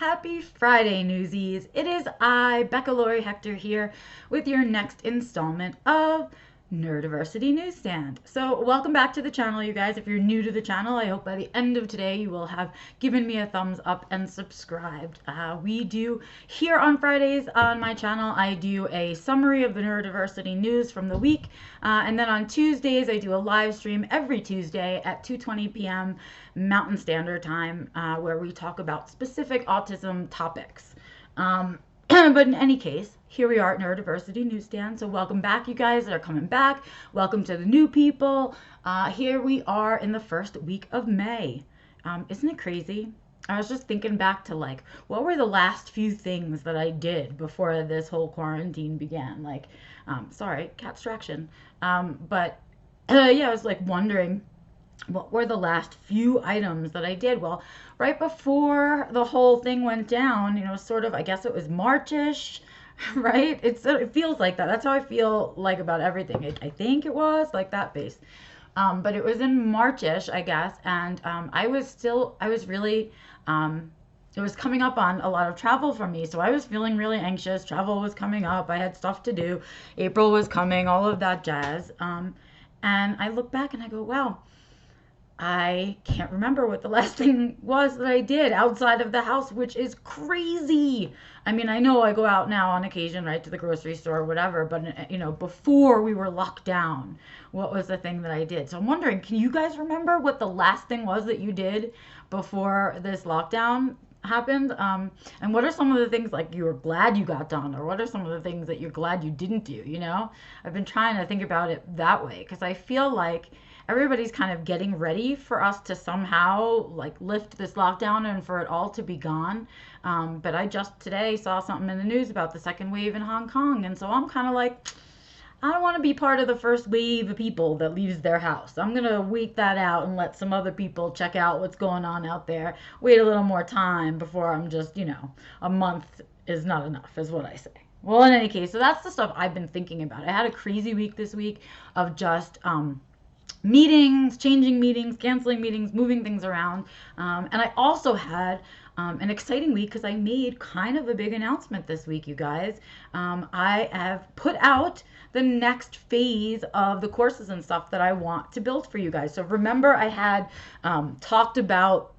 Happy Friday, newsies. It is I, Becca Lori Hector, here with your next installment of Neurodiversity Newsstand. So welcome back to the channel, you guys. If you're new to the channel, I hope by the end of today you will have given me a thumbs up and subscribed. We do here on Fridays on my channel, I do a summary of the neurodiversity news from the week. And then on Tuesdays, I do a live stream every Tuesday at 2:20 p.m. Mountain Standard Time, where we talk about specific autism topics. But in any case, here we are at Neurodiversity Newsstand. So welcome back, you guys that are coming back. Welcome to the new people. Here we are in the first week of May. Isn't it crazy? I was just thinking back to like, what were the last few things that I did before this whole quarantine began? Like, sorry, cat distraction. Yeah, I was like wondering, what were the last few items that I did? Well, right before the whole thing went down, you know, sort of, I guess it was March-ish, right? It feels like that. That's how I feel like about everything. I think it was like that base. But it was in March-ish, I guess. And it was coming up on a lot of travel for me. So I was feeling really anxious. Travel was coming up. I had stuff to do. April was coming, all of that jazz. And I look back and I go, wow, I can't remember what the last thing was that I did outside of the house, which is crazy. I mean, I know I go out now on occasion, right, to the grocery store or whatever, but, you know, before we were locked down, what was the thing that I did? So I'm wondering, can you guys remember what the last thing was that you did before this lockdown happened? And what are some of the things like you were glad you got done, or what are some of the things that you're glad you didn't do, you know? I've been trying to think about it that way, because I feel like everybody's kind of getting ready for us to somehow like lift this lockdown and for it all to be gone. But I just today saw something in the news about the second wave in Hong Kong. And so I'm kind of like, I don't want to be part of the first wave of people that leaves their house. I'm going to wait that out and let some other people check out what's going on out there. Wait a little more time before I'm just, you know, a month is not enough is what I say. Well, in any case, so that's the stuff I've been thinking about. I had a crazy week this week of just, meetings, changing meetings, canceling meetings, moving things around. And I also had an exciting week because I made kind of a big announcement this week, you guys. I have put out the next phase of the courses and stuff that I want to build for you guys. So remember I had talked about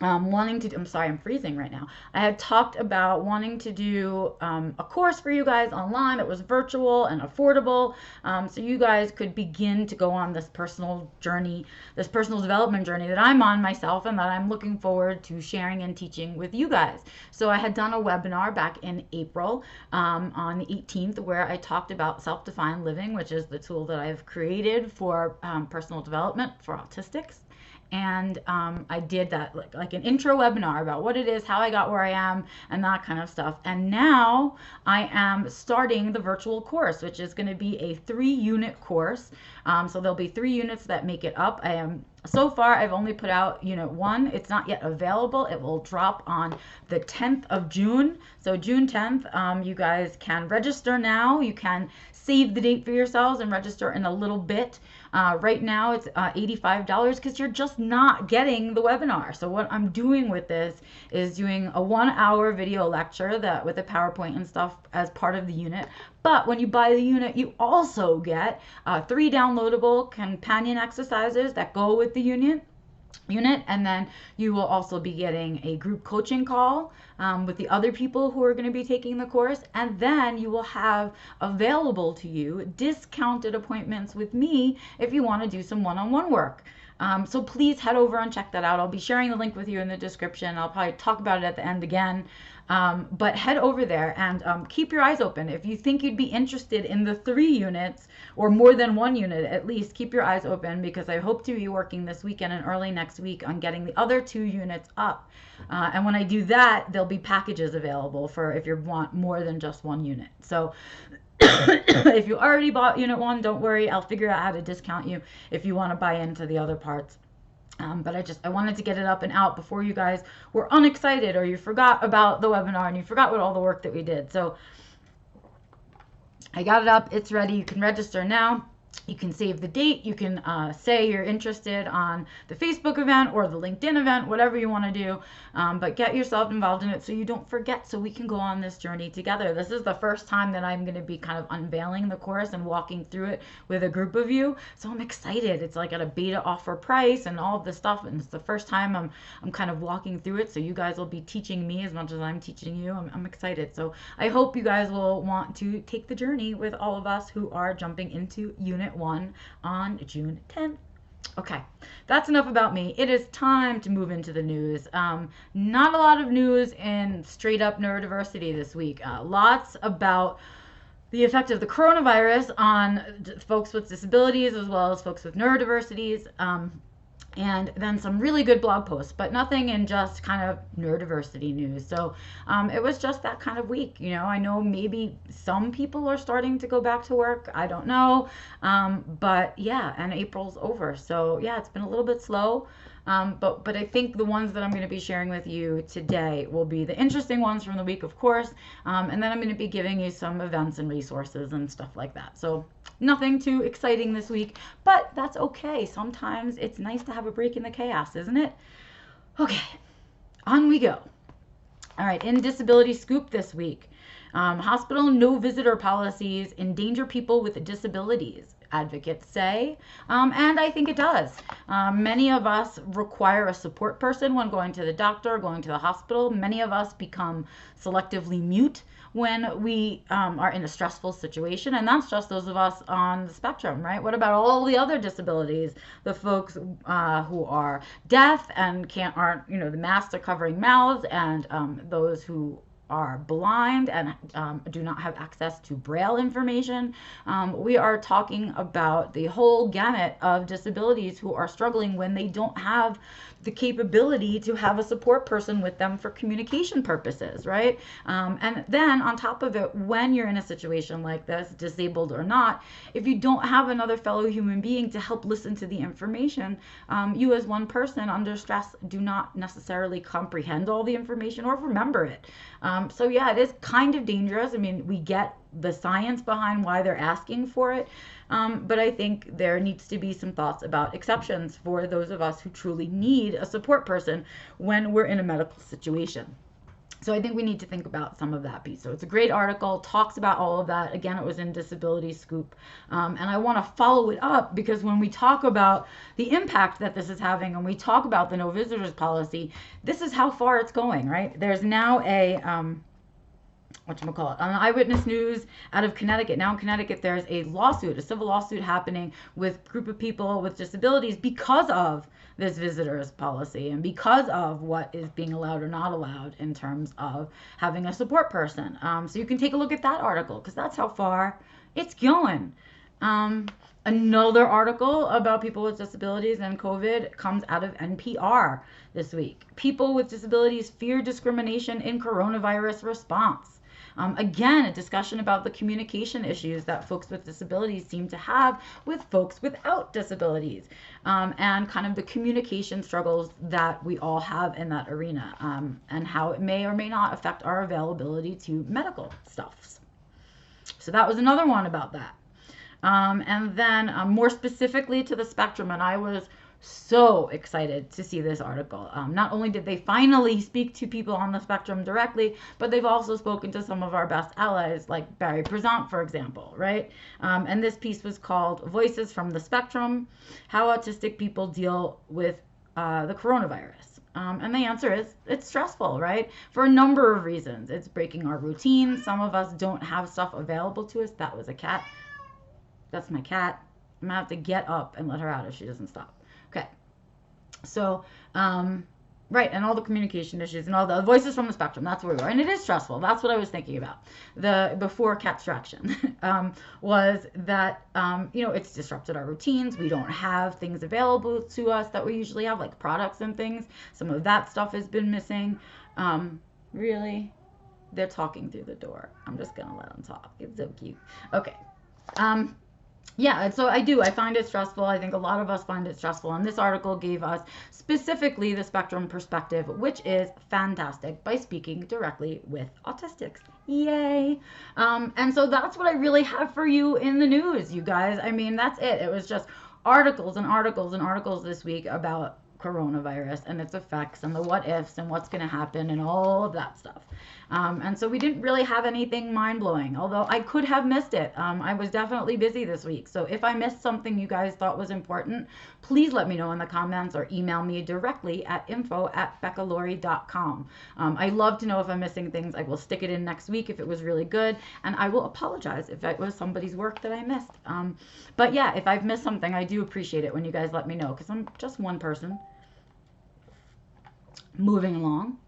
wanting to do, I'm sorry, I'm freezing right now. I had talked about wanting to do a course for you guys online that was virtual and affordable, so you guys could begin to go on this personal journey, this personal development journey that I'm on myself and that I'm looking forward to sharing and teaching with you guys. So I had done a webinar back in April on the 18th where I talked about self-defined living, which is the tool that I've created for personal development for autistics. And I did that like an intro webinar about what it is, how I got where I am, and that kind of stuff. And now I am starting the virtual course, which is going to be a 3-unit course. So there'll be 3 units that make it up. So far, I've only put out unit 1. It's not yet available. It will drop on the 10th of June. So June 10th, you guys can register now. You can save the date for yourselves and register in a little bit. Right now, it's $85 because you're just not getting the webinar. So what I'm doing with this is doing a 1-hour video lecture that with a PowerPoint and stuff as part of the unit. But when you buy the unit, you also get 3 downloadable companion exercises that go with the unit, and then you will also be getting a group coaching call with the other people who are going to be taking the course, and then you will have available to you discounted appointments with me if you want to do some one-on-one work. So please head over and check that out. I'll be sharing the link with you in the description. I'll probably talk about it at the end again. But head over there and keep your eyes open. If you think you'd be interested in the 3 units or more than 1 unit, at least keep your eyes open, because I hope to be working this weekend and early next week on getting the other 2 units up. And when I do that, there'll be packages available for if you want more than just 1 unit. So if you already bought unit 1, don't worry. I'll figure out how to discount you if you want to buy into the other parts. But I wanted to get it up and out before you guys were unexcited or you forgot about the webinar and you forgot what all the work that we did. So I got it up. It's ready. You can register now. You can save the date. You can say you're interested on the Facebook event or the LinkedIn event, whatever you want to do. But get yourself involved in it so you don't forget, so we can go on this journey together. This is the first time that I'm going to be kind of unveiling the course and walking through it with a group of you. So I'm excited. It's like at a beta offer price and all of this stuff. And it's the first time I'm kind of walking through it. So you guys will be teaching me as much as I'm teaching you. I'm excited. So I hope you guys will want to take the journey with all of us who are jumping into Unit 1 on June 10th. Okay, that's enough about me. It is time to move into the news. Not a lot of news in straight up neurodiversity this week. Lots about the effect of the coronavirus on folks with disabilities as well as folks with neurodiversities. And then some really good blog posts, but nothing in just kind of neurodiversity news. So it was just that kind of week. You know, I know maybe some people are starting to go back to work. I don't know. But yeah, and April's over. So yeah, it's been a little bit slow. But I think the ones that I'm going to be sharing with you today will be the interesting ones from the week, of course. And then I'm going to be giving you some events and resources and stuff like that. So nothing too exciting this week, but that's okay. Sometimes it's nice to have a break in the chaos, isn't it? Okay, on we go. All right, in Disability Scoop this week, hospital no visitor policies endanger people with disabilities, advocates say, and I think it does. Many of us require a support person when going to the doctor, going to the hospital. Many of us become selectively mute when we are in a stressful situation, and that's just those of us on the spectrum, right? What about all the other disabilities? The folks who are deaf and aren't, you know, the masks are covering mouths, and those who are blind and do not have access to Braille information. We are talking about the whole gamut of disabilities who are struggling when they don't have the capability to have a support person with them for communication purposes, right? And then on top of it, when you're in a situation like this, disabled or not, if you don't have another fellow human being to help listen to the information, you as one person under stress do not necessarily comprehend all the information or remember it. So yeah, it is kind of dangerous. I mean, we get the science behind why they're asking for it, but I think there needs to be some thoughts about exceptions for those of us who truly need a support person when we're in a medical situation. So I think we need to think about some of that piece. So it's a great article, talks about all of that. Again, it was in Disability Scoop. And I want to follow it up because when we talk about the impact that this is having and we talk about the no visitors policy, this is how far it's going, right? There's now a whatchamacallit, on Eyewitness News out of Connecticut. Now in Connecticut, there's a lawsuit, a civil lawsuit happening with a group of people with disabilities because of this visitors policy and because of what is being allowed or not allowed in terms of having a support person. So you can take a look at that article because that's how far it's going. Another article about people with disabilities and COVID comes out of NPR this week. People with disabilities fear discrimination in coronavirus response. Again, a discussion about the communication issues that folks with disabilities seem to have with folks without disabilities, and kind of the communication struggles that we all have in that arena, and how it may or may not affect our availability to medical stuffs. So that was another one about that. And then more specifically to the spectrum, and I was so excited to see this article. Not only did they finally speak to people on the spectrum directly, but they've also spoken to some of our best allies, like Barry Prezant, for example, right? And this piece was called Voices from the Spectrum, How Autistic People Deal with the Coronavirus. And the answer is it's stressful, right? For a number of reasons. It's breaking our routine. Some of us don't have stuff available to us. That was a cat. That's my cat. I'm gonna have to get up and let her out if she doesn't stop. Okay, so, right, and all the communication issues and all the voices from the spectrum, that's where we are. And it is stressful. That's what I was thinking about. The before catstraction was that, you know, it's disrupted our routines. We don't have things available to us that we usually have, like products and things. Some of that stuff has been missing. Really, they're talking through the door. I'm just going to let them talk. It's so cute. Okay. Yeah, and so I find it stressful. I think a lot of us find it stressful. And this article gave us specifically the spectrum perspective, which is fantastic by speaking directly with autistics. Yay. And so that's what I really have for you in the news, you guys. I mean, that's it. It was just articles and articles and articles this week about coronavirus and its effects and the what ifs and what's going to happen and all of that stuff. And so we didn't really have anything mind-blowing, although I could have missed it. I was definitely busy this week. So if I missed something you guys thought was important, please let me know in the comments or email me directly at info@beccalaurie.com. I love to know if I'm missing things. I will stick it in next week if it was really good, and I will apologize if it was somebody's work that I missed. But yeah, if I've missed something, I do appreciate it when you guys let me know, because I'm just one person. Moving along.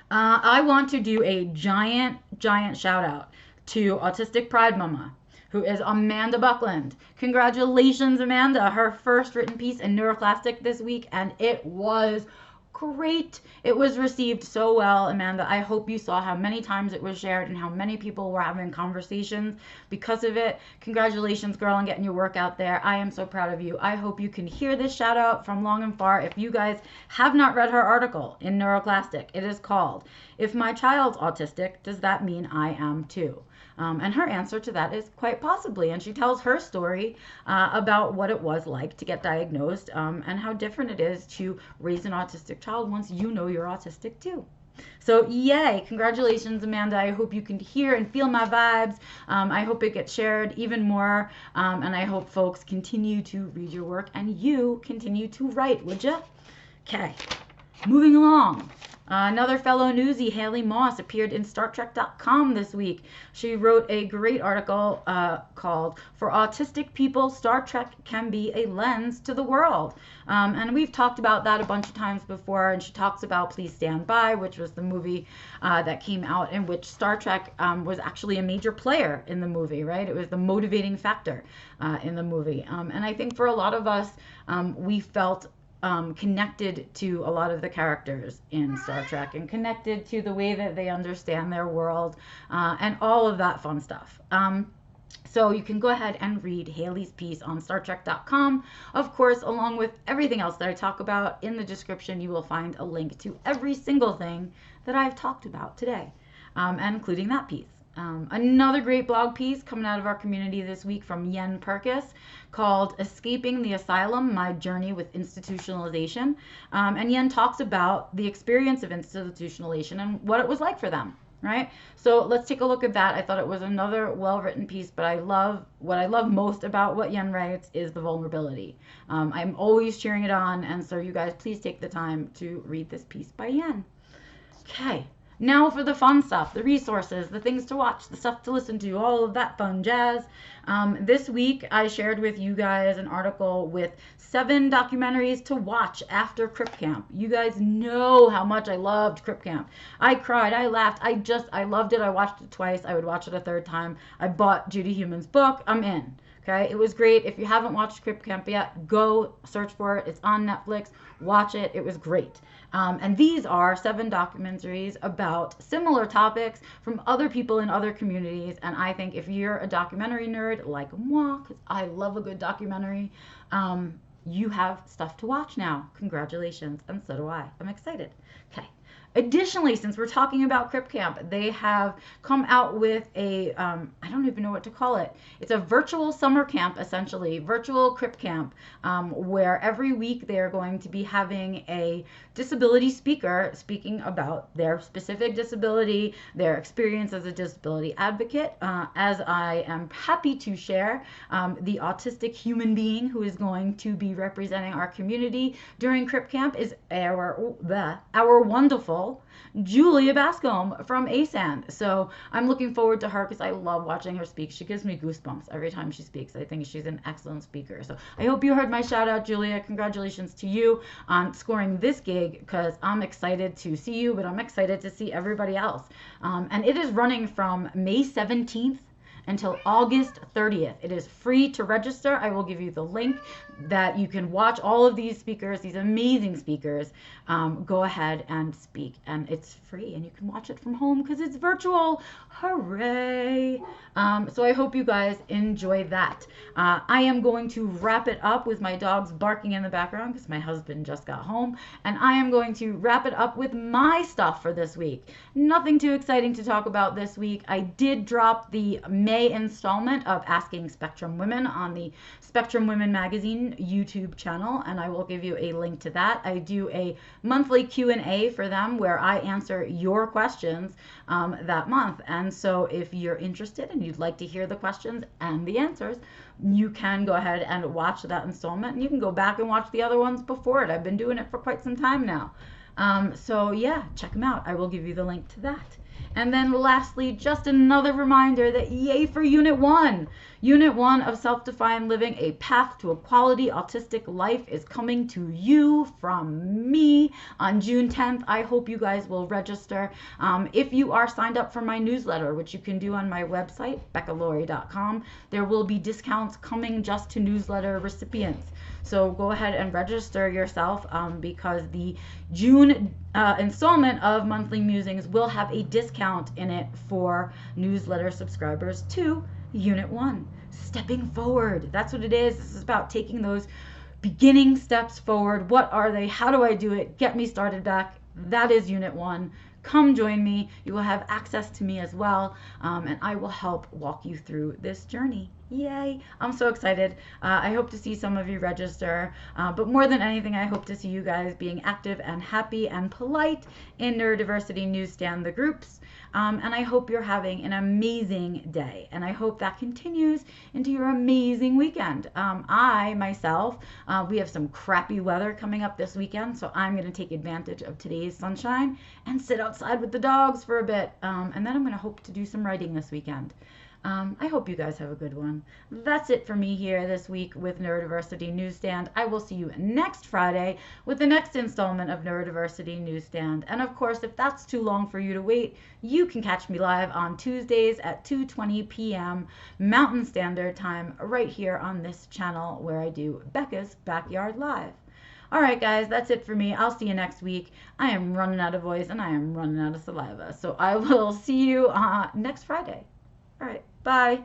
I want to do a giant shout out to Autistic Pride Mama, who is Amanda Buckland. Congratulations, Amanda. Her first written piece in Neuroclastic this week, and it was great. It was received so well, Amanda. I hope you saw how many times it was shared and how many people were having conversations because of it. Congratulations, girl, on getting your work out there. I am so proud of you. I hope you can hear this shout out from long and far. If you guys have not read her article in Neuroclastic, it is called "If My Child's Autistic, Does That Mean I Am Too?" And her answer to that is quite possibly. And she tells her story about what it was like to get diagnosed and how different it is to raise an autistic child once you know you're autistic too. So yay, congratulations, Amanda. I hope you can hear and feel my vibes. I hope it gets shared even more. And I hope folks continue to read your work and you continue to write, would you? Okay, moving along. Another fellow newsie, Haley Moss, appeared in StarTrek.com this week. She wrote a great article called "For Autistic People, Star Trek Can Be a Lens to the World." And we've talked about that a bunch of times before, and she talks about Please Stand By, which was the movie that came out in which Star Trek was actually a major player in the movie, right? It was the motivating factor in the movie. And I think for a lot of us, we felt connected to a lot of the characters in Star Trek and connected to the way that they understand their world and all of that fun stuff. So you can go ahead and read Haley's piece on StarTrek.com. Of course, along with everything else that I talk about in the description, you will find a link to every single thing that I've talked about today, and including that piece. Another great blog piece coming out of our community this week from Yenn Purkis called "Escaping the Asylum, My Journey with Institutionalization." And Yenn talks about the experience of institutionalization and what it was like for them, right? So let's take a look at that. I thought it was another well-written piece, but what I love most about what Yenn writes is the vulnerability. I'm always cheering it on, and so you guys please take the time to read this piece by Yenn. Okay. Now for the fun stuff, the resources, the things to watch, the stuff to listen to, all of that fun jazz. This week I shared with you guys an article with 7 documentaries to watch after Crip Camp. You guys know how much I loved Crip Camp. I cried, I laughed, I loved it. I watched it twice. I would watch it a third time. I bought Judy Heumann's book. I'm in. Okay, it was great. If you haven't watched Crip Camp yet, go search for it. It's on Netflix. Watch it. It was great. And these are 7 documentaries about similar topics from other people in other communities. And I think if you're a documentary nerd like moi, because I love a good documentary, you have stuff to watch now. Congratulations. And so do I. I'm excited. Okay. Additionally, since we're talking about Crip Camp, they have come out with a, I don't even know what to call it. It's a virtual summer camp, essentially, virtual Crip Camp, where every week they're going to be having a disability speaker speaking about their specific disability, their experience as a disability advocate. As I am happy to share, the autistic human being who is going to be representing our community during Crip Camp is our wonderful Julia Bascom from ASAN. So I'm looking forward to her because I love watching her speak. She gives me goosebumps every time she speaks. I think she's an excellent speaker. So I hope you heard my shout out, Julia. Congratulations to you on scoring this gig because I'm excited to see you, but I'm excited to see everybody else. And it is running from May 17th until August 30th. It is free to register. I will give you the link that you can watch all of these speakers, these amazing speakers, go ahead and speak. And it's free, and you can watch it from home because it's virtual. Hooray! So I hope you guys enjoy that. I am going to wrap it up with my dogs barking in the background because my husband just got home. And I am going to wrap it up with my stuff for this week. Nothing too exciting to talk about this week. I did drop the May installment of Asking Spectrum Women on the Spectrum Women Magazine YouTube channel, and I will give you a link to that. I do a monthly Q&A for them where I answer your questions that month. And so if you're interested and you'd like to hear the questions and the answers, you can go ahead and watch that installment, and you can go back and watch the other ones before it. I've been doing it for quite some time now. So yeah, check them out. I will give you the link to that. And then lastly, just another reminder that yay for Unit 1. Unit 1 of Self-Defined Living, A Path to a Quality Autistic Life is coming to you from me on June 10th. I hope you guys will register. If you are signed up for my newsletter, which you can do on my website, beccalaurie.com, there will be discounts coming just to newsletter recipients. So go ahead and register yourself because the June installment of Monthly Musings will have a discount in it for newsletter subscribers to Unit 1. Stepping forward. That's what it is. This is about taking those beginning steps forward. What are they? How do I do it? Get me started back. That is Unit 1. Come join me. You will have access to me as well, and I will help walk you through this journey. Yay! I'm so excited. I hope to see some of you register, but more than anything, I hope to see you guys being active and happy and polite in Neurodiversity Newsstand, the groups, and I hope you're having an amazing day, and I hope that continues into your amazing weekend. I, myself, we have some crappy weather coming up this weekend, so I'm going to take advantage of today's sunshine and sit outside with the dogs for a bit, and then I'm going to hope to do some writing this weekend. I hope you guys have a good one. That's it for me here this week with Neurodiversity Newsstand. I will see you next Friday with the next installment of Neurodiversity Newsstand. And of course, if that's too long for you to wait, you can catch me live on Tuesdays at 2:20 p.m. Mountain Standard Time right here on this channel where I do Becca's Backyard Live. All right, guys, that's it for me. I'll see you next week. I am running out of voice and I am running out of saliva. So I will see you next Friday. All right, bye.